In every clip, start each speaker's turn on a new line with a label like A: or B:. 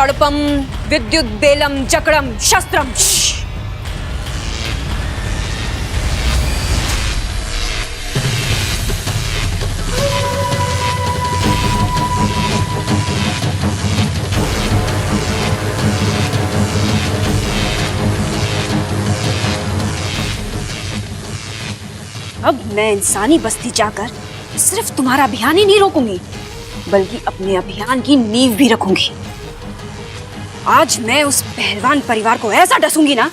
A: तड़पम विद्युत बेलम जकड़म शस्त्रम।
B: अब मैं इंसानी बस्ती जाकर सिर्फ तुम्हारा अभियान ही नहीं रोकूंगी, बल्कि अपने अभियान की नींव भी रखूंगी। आज मैं उस पहलवान परिवार को ऐसा डसूंगी ना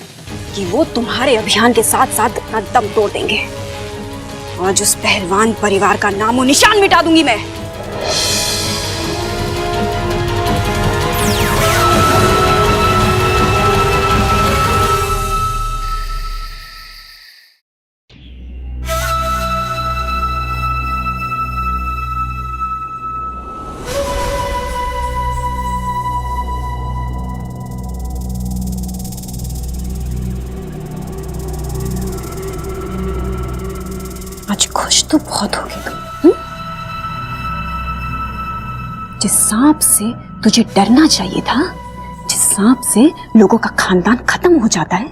B: कि वो तुम्हारे अभियान के साथ साथ अपना दम तोड़ देंगे। आज उस पहलवान परिवार का नामो निशान मिटा दूंगी मैं। आज खुश तो बहुत होगी तुम। जिस सांप से तुझे डरना चाहिए था, जिस सांप से लोगों का खानदान खत्म हो जाता है,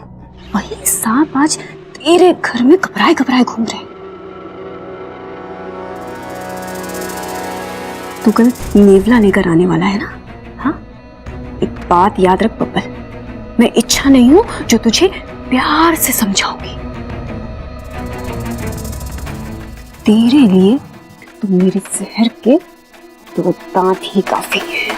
B: वही सांप आज तेरे घर में घबराए घबराए घूम रहे। तू कल नेवला लेकर आने वाला है ना? हाँ, एक बात याद रख बब्बल, मैं इच्छा नहीं हूं जो तुझे प्यार से समझाऊंगी। तेरे लिए तो मेरे जहर के 2 दांत ही काफी है।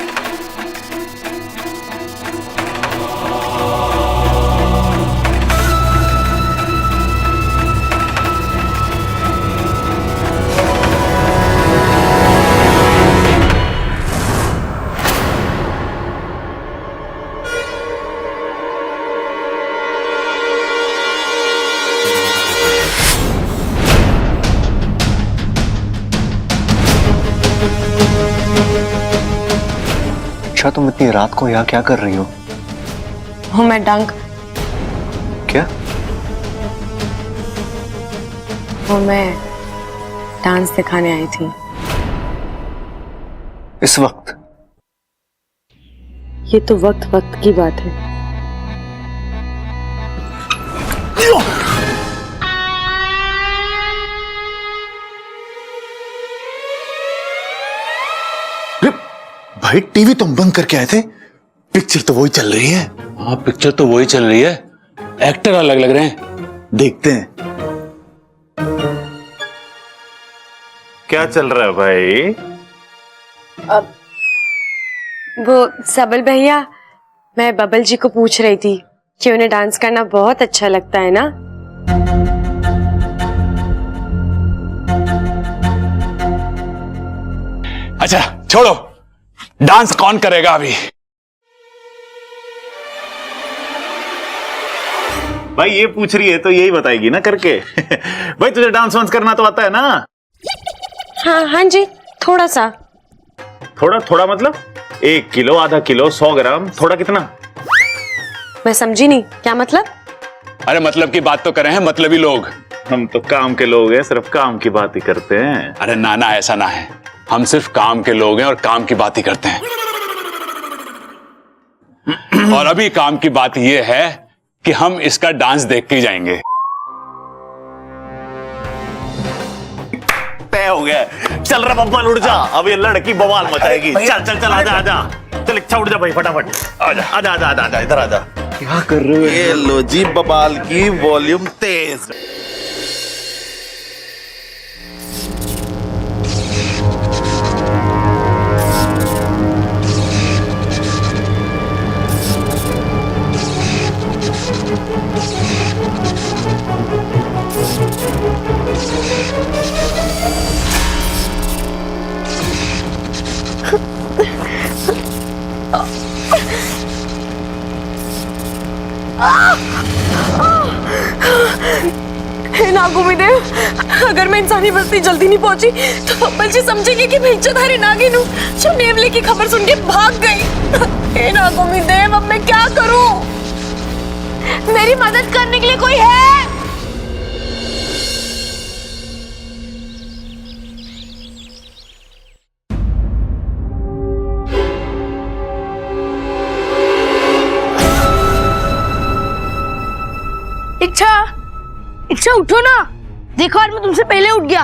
C: अच्छा, तुम इतनी रात को यहाँ क्या कर रही हो?
A: हूँ मैं डंक।
C: क्या?
A: वो मैं डांस दिखाने आई थी।
C: इस वक्त?
A: ये तो वक्त वक्त की बात है।
D: भाई टीवी तुम बंद करके आए थे? पिक्चर तो वही चल रही है।
E: हाँ, पिक्चर तो वही चल रही है, एक्टर अलग लग रहे हैं।
D: देखते हैं क्या चल रहा है भाई।
A: अब वो सबल भैया, मैं बबल जी को पूछ रही थी कि उन्हें डांस करना बहुत अच्छा लगता है ना।
E: अच्छा छोड़ो, डांस कौन करेगा अभी?
D: भाई ये पूछ रही है तो यही बताएगी ना करके। भाई तुझे डांस वांस करना तो आता है ना?
A: हाँ हाँ जी, थोड़ा सा।
D: थोड़ा थोड़ा मतलब 1 किलो, आधा किलो, 100 ग्राम, थोड़ा कितना?
A: मैं समझी नहीं, क्या मतलब?
E: अरे मतलब की बात तो कर रहे हैं, मतलबी लोग।
D: हम तो काम के लोग हैं, सिर्फ काम की बात ही करते हैं।
E: अरे नाना, ऐसा ना है, हम सिर्फ काम के लोग हैं और काम की बात ही करते हैं। और अभी काम की बात यह है कि हम इसका डांस देख के ही जाएंगे।
D: तय हो गया। चल रहा बब्बल, उड़ जा, अब ये लड़की बवाल मचाएगी। चल चल चल, आजा आजा, चल इच्छा उड़ जा भाई, फटाफट आजा आजा आजा आजा आजा, इधर आजा।
C: क्या कर रहे हो?
F: ये लो जी बवाल की वॉल्यूम तेज।
A: हे नागुमिदेव, अगर मैं इंसानी बस्ती जल्दी नहीं पहुंची तो बब्बल जी समझेंगे कि मैं इज्जतधारी नागिन हूँ जो नेवले की खबर सुन के भाग गई। हे नागुमिदेव, अब मैं क्या करूं? मेरी मदद करने के लिए कोई है?
G: इच्छा उठो ना। देखो आज मैं तुमसे पहले उठ गया।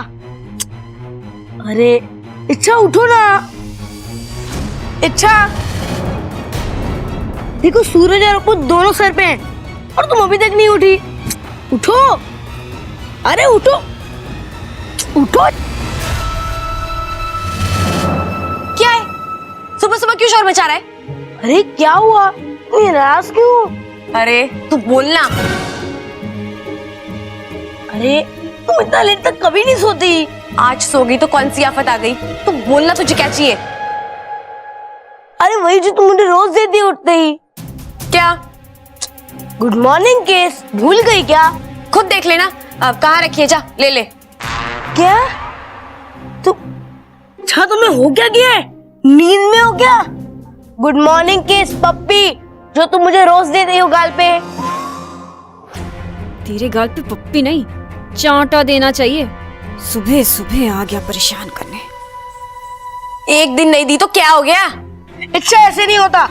G: अरे इच्छा उठो ना। इच्छा देखो सूरज और अप्पू दोनों सर पे हैं और तुम अभी तक नहीं उठी। उठो, अरे उठो उठो।
A: क्या है? सुबह सुबह क्यों शोर मचा रहा है?
G: अरे क्या हुआ, तुम नाराज क्यों?
A: अरे तू बोलना।
G: अरे तुम इतना लेट तक कभी नहीं सोती।
A: आज सो गई तो कौन सी आफत आ गई? तू बोलना, तुझे क्या चाहिए?
G: अरे वही जो तुम मुझे रोज देती उठते ही।
A: क्या?
G: गुड मॉर्निंग केस भूल गई क्या?
A: खुद देख लेना। अब कहाँ रखी है, जा ले ले।
G: क्या तो अच्छा तुम्हें हो क्या गया है? नींद में हो क्या? गुड मॉर्निंग केस पप्पी जो तुम मुझे रोज देते हो गाल पे।
B: तेरे गाल पे पप्पी नहीं, चांटा देना चाहिए। सुबह सुबह आ गया परेशान करने।
A: एक दिन नहीं दी तो क्या हो गया?
G: अच्छा ऐसे नहीं होता।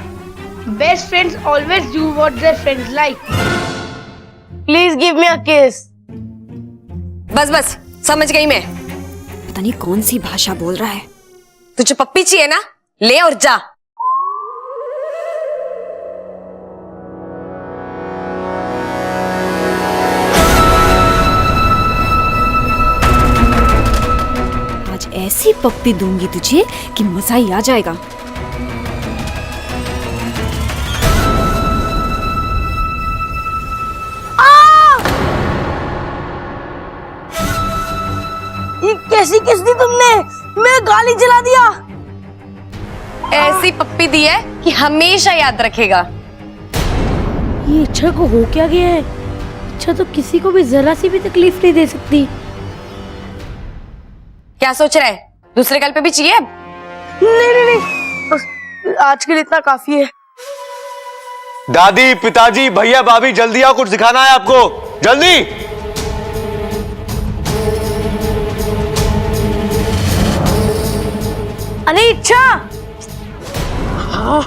G: Best friends always do what their friends like. Please give me a kiss.
A: बस बस समझ गई मैं।
B: पता नहीं कौन सी भाषा बोल रहा है।
A: तुझे पप्पी चाहिए ना, ले और जा।
B: आज ऐसी पप्पी दूंगी तुझे कि मजा ही आ जाएगा।
G: ये कैसी किस दी तुमने? मेरा गाली जला दिया।
A: ऐसी पप्पी दी है कि हमेशा याद रखेगा।
G: ये इच्छा को हो क्या गया है? इच्छा तो किसी को भी जरा सी भी तकलीफ नहीं दे सकती।
A: क्या सोच रहा है? दूसरे गाल पे भी चाहिए?
G: नहीं बस आज के लिए इतना काफी है।
C: दादी, पिताजी, भैया, भाभी, जल्दी आओ, कुछ दिखाना है आपको, जल्दी।
G: अरे इच्छा, हाँ,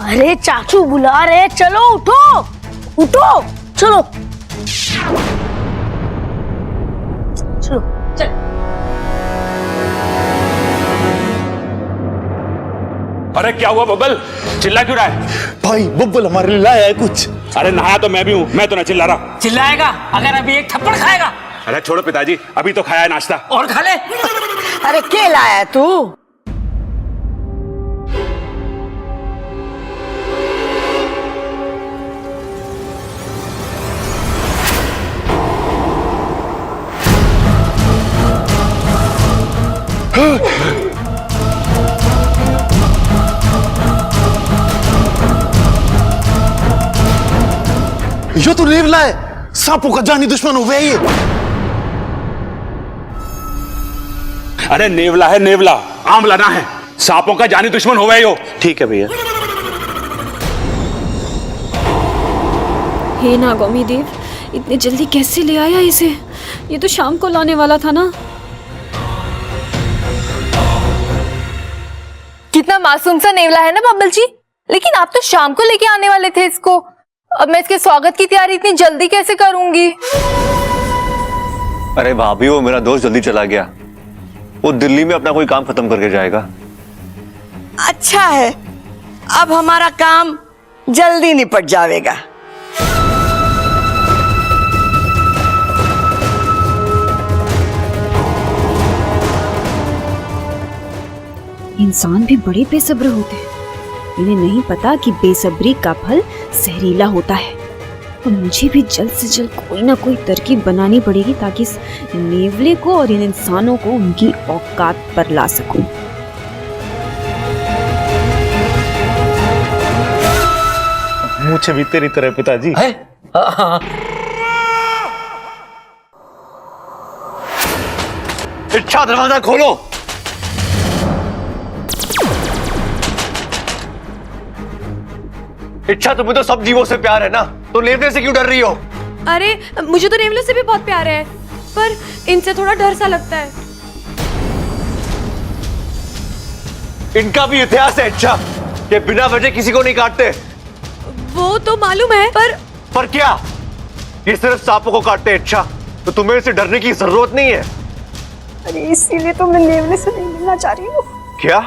G: अरे चाचू बुला रहे, चलो उठो उठो, चलो चलो चल।
E: अरे क्या हुआ बब्बल, चिल्ला क्यों रहा है?
F: भाई बब्बल हमारे लिए लाया है कुछ।
E: अरे नहाया तो मैं भी हूँ, मैं तो ना चिल्ला रहा।
H: चिल्लाएगा अगर अभी एक थप्पड़ खाएगा।
E: अरे छोड़ो पिताजी, अभी तो खाया है नाश्ता।
H: और खा ले।
G: अरे क्या लाया तू?
F: ये तो नेवला है, सांपों का जानी दुश्मन हो गया ये।
E: अरे नेवला है नेवला, आमला ना है। सांपों का जानी दुश्मन हो गए हो।
C: ठीक है भैया।
B: हे नागौमी देव, इतने जल्दी कैसे ले आया इसे? ये तो शाम को लाने वाला था ना।
A: कितना मासूम सा नेवला है ना बब्बल जी, लेकिन आप तो शाम को लेके आने वाले थे इसको। अब मैं इसके स्वागत की तैयारी इतनी जल्दी कैसे करूंगी?
C: अरे भाभी, वो मेरा दोस्त जल्दी चला गया, वो दिल्ली में अपना कोई काम खत्म करके जाएगा।
G: अच्छा है, अब हमारा काम जल्दी निपट जाएगा।
B: इंसान भी बड़े बेसब्र होते हैं। इन्हें नहीं पता कि बेसब्री का फल जहरीला होता है। और मुझे भी जल्द से जल्द कोई ना कोई तरकीब बनानी पड़ेगी ताकि इस नेवले को और इन इंसानों को उनकी औकात पर ला सकूं।
F: मुझे भी तेरी तरह पिताजी
H: है? हाँ।
C: इच्छा, दरवाजा खोलो। इच्छा, तुम्हें तो सब जीवों से प्यार है ना, तो नेवले से क्यों डर रही हो?
A: अरे मुझे तो नेवले से भी बहुत प्यार है, पर इनसे थोड़ा डर सा लगता है।
C: इनका भी इतिहास है इच्छा, ये बिना वजह किसी को नहीं काटते।
A: वो तो मालूम है, पर
C: क्या? ये सिर्फ सांपों को काटते हैं। इच्छा, तो तुम्हें इसे डरने की जरूरत नहीं है।
B: अरे इसीलिए तो मैं नेवले से नहीं मिलना चाह रही हूँ।
C: क्या?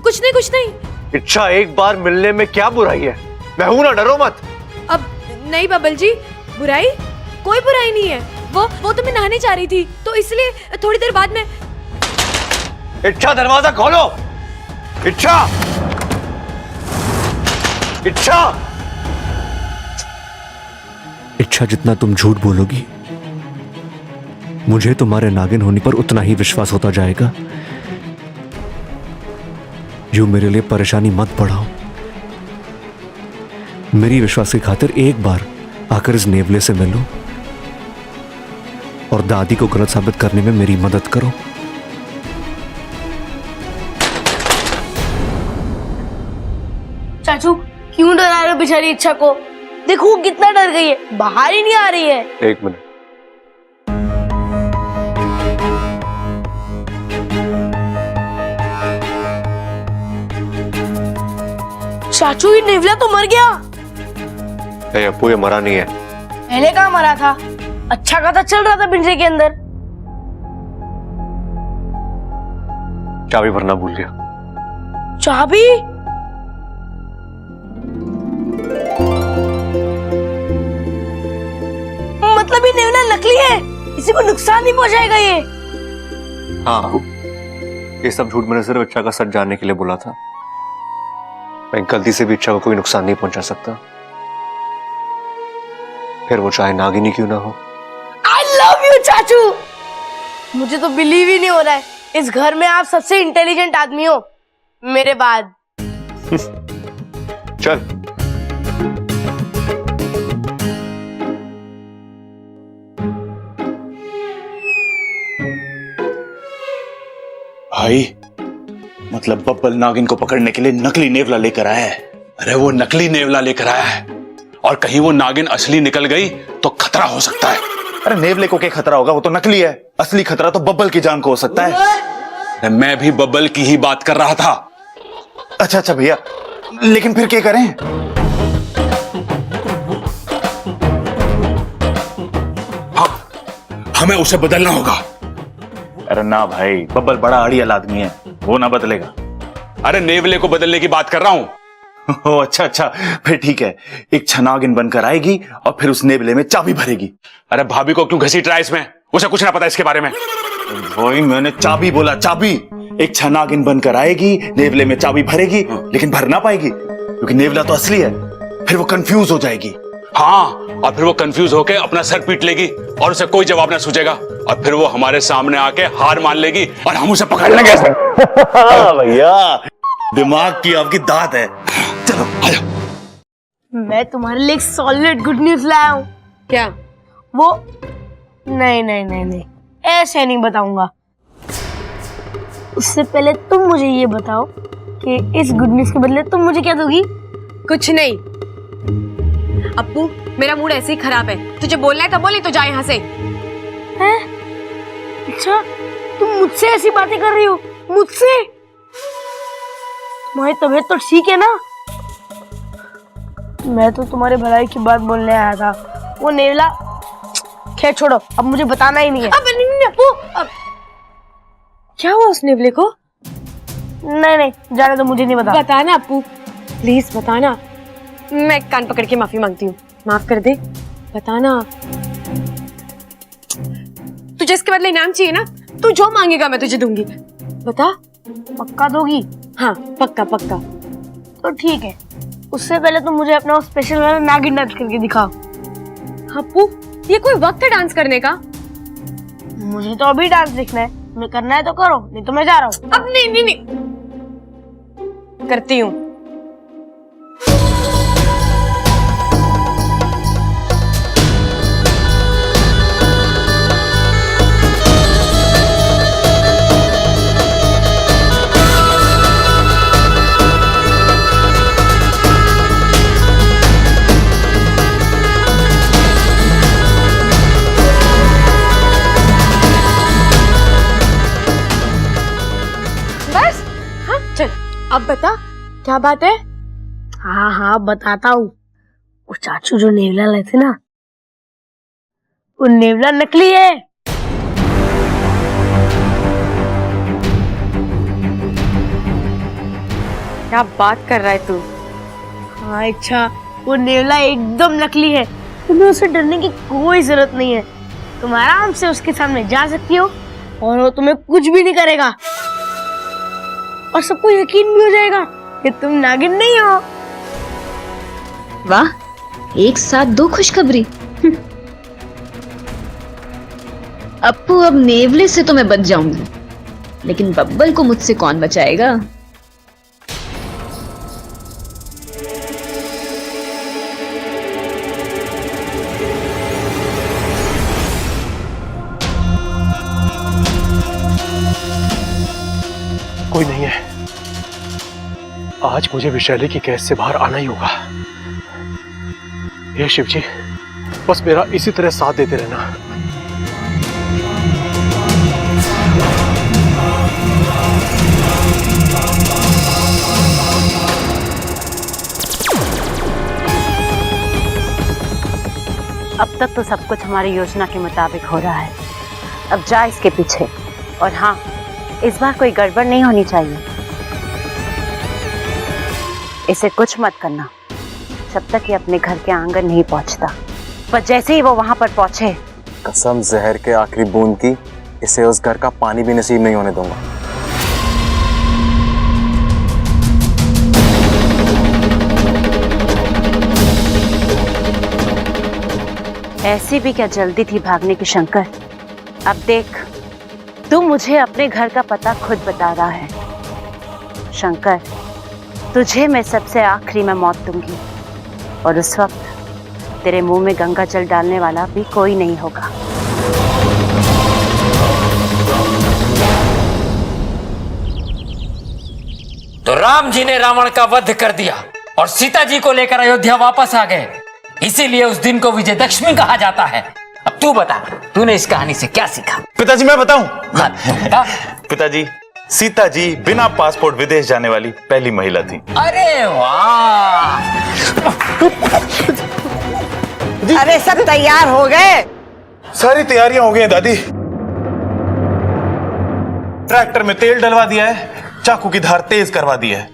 A: कुछ नहीं।
C: इच्छा, एक बार मिलने में क्या बुराई है? मैं हूं ना, डरो मत।
A: अब नहीं बबल जी, बुराई कोई बुराई नहीं है। वो तो मैं नहाने जा रही थी, तो इसलिए थोड़ी देर बाद में।
C: इच्छा, दरवाजा खोलो। इच्छा, इच्छा, इच्छा, जितना तुम झूठ बोलोगी मुझे तुम्हारे नागिन होने पर उतना ही विश्वास होता जाएगा। यूं मेरे लिए परेशानी मत बढ़ाओ। मेरी विश्वास की खातिर एक बार आकर इस नेवले से मिलो और दादी को गलत साबित करने में मेरी मदद करो।
G: चाचू क्यों डरा रहे हो बेचारी इच्छा को? देखो कितना डर गई है, बाहर ही नहीं आ रही है।
C: एक मिनट।
G: चाचू ये नेवला तो मर गया।
C: अपू, ये मरा नहीं है।
G: पहले कहाँ मरा था? अच्छा खासा चल रहा था पिंजरे के अंदर।
C: चाबी भरना भूल गया।
G: चाबी? मतलब ये नेवला नकली है, किसी को नुकसान नहीं पहुंचाएगा ये?
C: हाँ, ये सब झूठ मैंने सिर्फ इच्छा का सच जानने के लिए बोला था। मैं गलती से भी इच्छा को कोई नुकसान नहीं पहुंचा सकता, फिर वो चाहे नागिनी क्यों ना हो।
G: I love you चाचू। मुझे तो बिलीव ही नहीं हो रहा है, इस घर में आप सबसे इंटेलिजेंट आदमी हो मेरे बाद।
C: चल।
E: भाई, मतलब बब्बल नागिन को पकड़ने के लिए नकली नेवला लेकर आया है। अरे वो नकली नेवला लेकर आया है, और कहीं वो नागिन असली निकल गई तो खतरा हो सकता है।
D: अरे नेवले को क्या खतरा होगा, वो तो नकली है। असली खतरा तो बब्बल की जान को हो सकता है।
E: मैं भी बब्बल की ही बात कर रहा था।
D: अच्छा भैया, लेकिन फिर क्या करें?
E: हाँ, हमें उसे बदलना होगा।
D: अरे ना भाई, बब्बल बड़ा अड़ियल आदमी है, वो ना बदलेगा।
E: अरे नेवले को बदलने की बात कर रहा हूं।
D: ओह अच्छा, फिर ठीक है। एक छनागिन बनकर आएगी और फिर उस नेवले में चाबी भरेगी।
E: अरे भाभी को क्यों घसीट रहा है इसमें? उसे कुछ ना पता इसके बारे में।
D: भाई मैंने चाबी बोला, चाबी। एक छनागिन बनकर आएगी, नेवले में चाबी भरेगी, लेकिन भर ना पाएगी क्योंकि नेवला तो असली है। फिर वो कंफ्यूज हो जाएगी।
E: हाँ, और फिर वो कंफ्यूज होके अपना सर पीट लेगी और उसे कोई जवाब ना सूझेगा, और फिर वो हमारे सामने आके हार मान लेगी और हम उसे पकड़ लेंगे।
D: भैया, दिमाग की आपकी दाद है। चलो आजा।
G: मैं तुम्हारे लिए एक सॉलिड गुड न्यूज लाया हूँ।
A: क्या?
G: वो नहीं, ऐसे नहीं बताऊंगा। उससे पहले तुम मुझे ये बताओ कि इस गुड न्यूज के बदले तुम मुझे क्या दोगी?
A: कुछ नहीं। अप्पू, मेरा मूड ऐसे ही खराब है। तुझे बोलना है तो बोल, नहीं तो जा यहाँ से।
G: हैं? अच्छा, तुम मुझसे ऐसी बातें कर रही हो? मुझसे? तुम्हारी तबीयत तो ठीक है ना? मैं तो तुम्हारे भलाई की बात बोलने आया था। वो नेवला, खैर छोड़ो, अब मुझे बताना ही नहीं है।
A: अब नहीं अप्पू, अब क्या हुआ उस नेवले को?
G: नहीं, जाने तो मुझे नहीं बता।
A: बताना अप्पू, प्लीज बताना। मैं कान पकड़ के माफी मांगती हूँ, माफ कर दे, बताना। तुझे इसके बदले इनाम चाहिए ना? तू जो मांगेगा मैं तुझे दूंगी। बता।
G: पक्का दोगी?
A: हाँ, पक्का।
G: तो ठीक है, उससे पहले तुम मुझे अपना स्पेशल वाला नागिन डांस करके दिखाओ।
A: अप्पू, ये कोई वक्त है डांस करने का?
G: मुझे तो अभी डांस दिखना है, तुम्हें करना है तो करो, नहीं तो मैं जा रहा हूँ।
A: अब नहीं, करती हूँ। अब बता, क्या बात है?
G: हाँ बताता हूँ। वो चाचू जो नेवला लाए थे ना, वो नेवला नकली है।
A: क्या बात कर रहा है तू?
G: हाँ अच्छा, वो नेवला एकदम नकली है। तुम्हें उसे डरने की कोई जरूरत नहीं है। तुम आराम से उसके सामने जा सकती हो और वो तुम्हें कुछ भी नहीं करेगा, और सबको यकीन भी हो जाएगा कि तुम नागिन नहीं हो।
B: वाह, एक साथ दो खुशखबरी। अप्पू, अब नेवले से तो मैं बच जाऊंगी, लेकिन बब्बल को मुझसे कौन बचाएगा?
F: कोई नहीं है। आज मुझे विषैले की कैद से बाहर आना ही होगा। हे शिव जी, बस मेरा इसी तरह साथ देते रहना।
I: अब तक तो सब कुछ हमारी योजना के मुताबिक हो रहा है। अब जा इसके पीछे, और हाँ, इस बार कोई गड़बड़ नहीं होनी चाहिए। इसे कुछ मत करना जब तक ये अपने घर के आंगन नहीं पहुंचता। पर जैसे ही वो वहां पर पहुंचे,
C: कसम जहर के आखिरी बूंद की, इसे उस घर का पानी भी नसीब नहीं होने दूंगा।
I: ऐसी भी क्या जल्दी थी भागने की शंकर? अब देख, तू मुझे अपने घर का पता खुद बता रहा है। शंकर, तुझे मैं सबसे आखिरी में मौत दूंगी, और उस वक्त तेरे मुंह में गंगा जल डालने वाला भी कोई नहीं होगा।
H: तो राम जी ने रावण का वध कर दिया और सीता जी को लेकर अयोध्या वापस आ गए। इसीलिए उस दिन को विजयदशमी कहा जाता है। अब तू बता, तूने इस कहानी से क्या सीखा?
D: पिताजी मैं बताऊं?
H: बता।
D: पिताजी, सीता जी बिना पासपोर्ट विदेश जाने वाली पहली महिला थी।
H: अरे वाह!
J: अरे सब तैयार हो गए?
D: सारी तैयारियां हो गई हैं दादी। ट्रैक्टर में तेल डलवा दिया है, चाकू की धार तेज करवा दी है,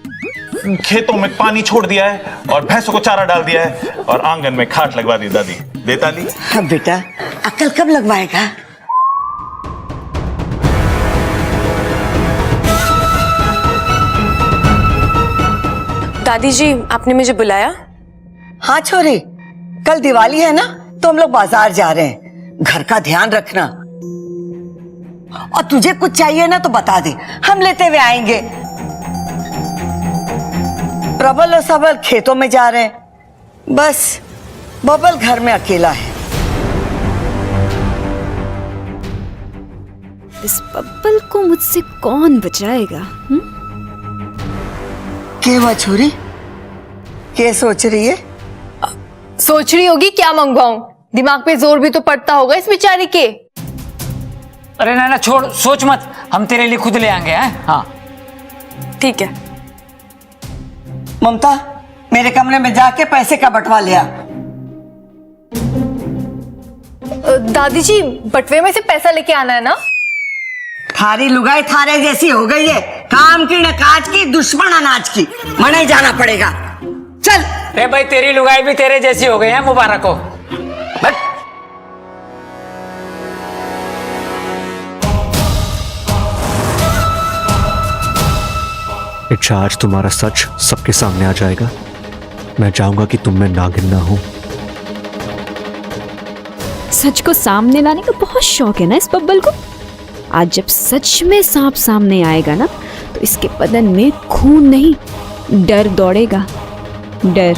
D: खेतों में पानी छोड़ दिया है और भैंसों को चारा डाल दिया है, और आंगन में खाट लगवा दी दादी। देता ली?
J: अब बेटा, अक्ल कब लगवाएगा?
A: दादी जी, आपने मुझे बुलाया?
J: हाँ छोरी, कल दिवाली है ना, तो हम लोग बाजार जा रहे हैं। घर का ध्यान रखना, और तुझे कुछ चाहिए ना तो बता दे, हम लेते हुए आएंगे। प्रबल और सबल खेतों में जा रहे हैं, बस बबल घर में अकेला है।
B: इस बब्बल को मुझसे कौन बचाएगा?
J: क्या हुआ छोरी, क्या सोच रही है?
A: सोच रही होगी क्या मंगवाऊं, दिमाग पे जोर भी तो पड़ता होगा इस बेचारी के।
H: अरे ना छोड़, सोच मत, हम तेरे लिए खुद ले आएंगे। हैं? हाँ
A: ठीक है।
J: ममता, मेरे कमरे में जाके पैसे का बंटवा लिया।
A: दादी जी, बटवे में से पैसा लेके आना है ना?
J: थारी लुगाई थारे जैसी हो गई है, काम की न काज की, दुश्मन अनाज की। मने जाना पड़ेगा, चल।
H: अरे भाई, तेरी लुगाई भी तेरे जैसी हो गई है, मुबारक हो। बट
C: इच्छा, आज तुम्हारा सच सबके सामने आ जाएगा। मैं चाहूंगा कि तुम में नागिन ना हो।
B: सच को सामने लाने का बहुत शौक है ना इस बब्बल को। आज जब सच में सांप सामने आएगा ना, तो इसके बदन में खून नहीं, डर दौड़ेगा। डर।